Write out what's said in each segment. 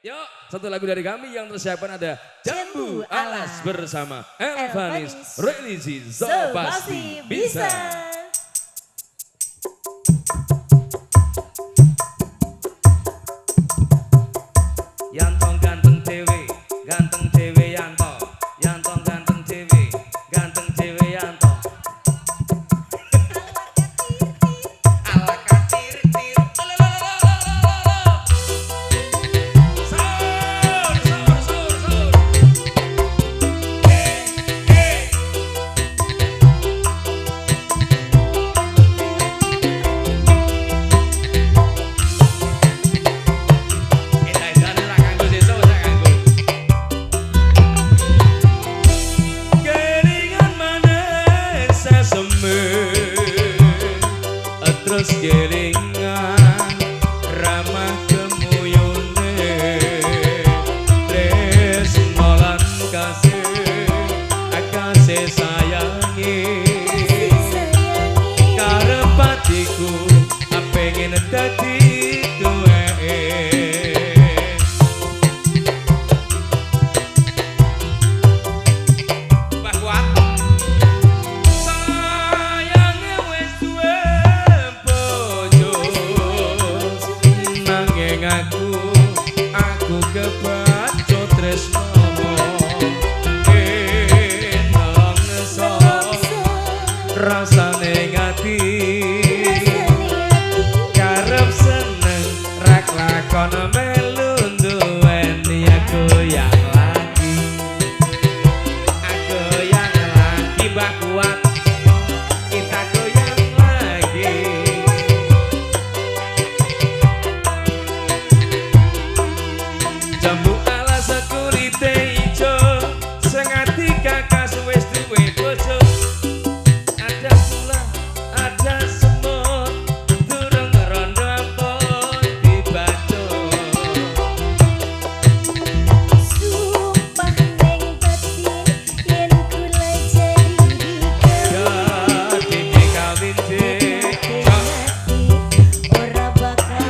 Yuk, satu lagu dari kami yang tersiapkan ada Jambu Alas bersama Elvanis Religi So Pasti Bisa. Yantong ganteng dewe, ganteng dewe yanto. Yantong ganteng dewe, ganteng dewe yanto. Ala katir tir. Terus gelingan ramah kemuyune tresnolan kasih sayangi karep atiku pengen dadi duweke Mbah Kuat aku kebacut tresno nongso rasane ngati karep seneng rak lakon melu duweni aku yang lagi Mbah Kuat kita goyang lagi Jambu alas kulite ijo sing ati kakas wis duwe bojo ada pula ada semut durung rondo ampun dibaca sumpah ning batin yen kula jadi kawin ora bakal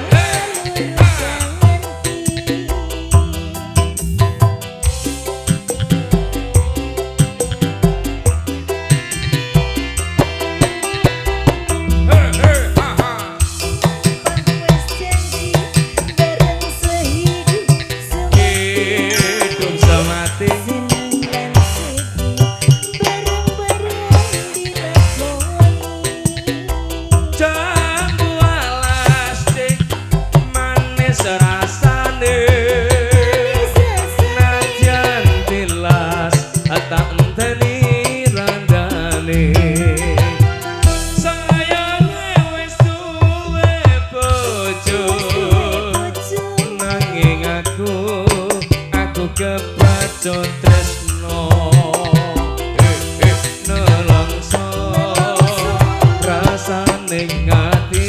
kebacut tresno nelongso rasane ngati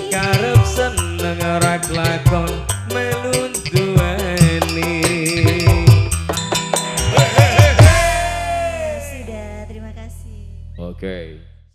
karep seneng rak lakon melun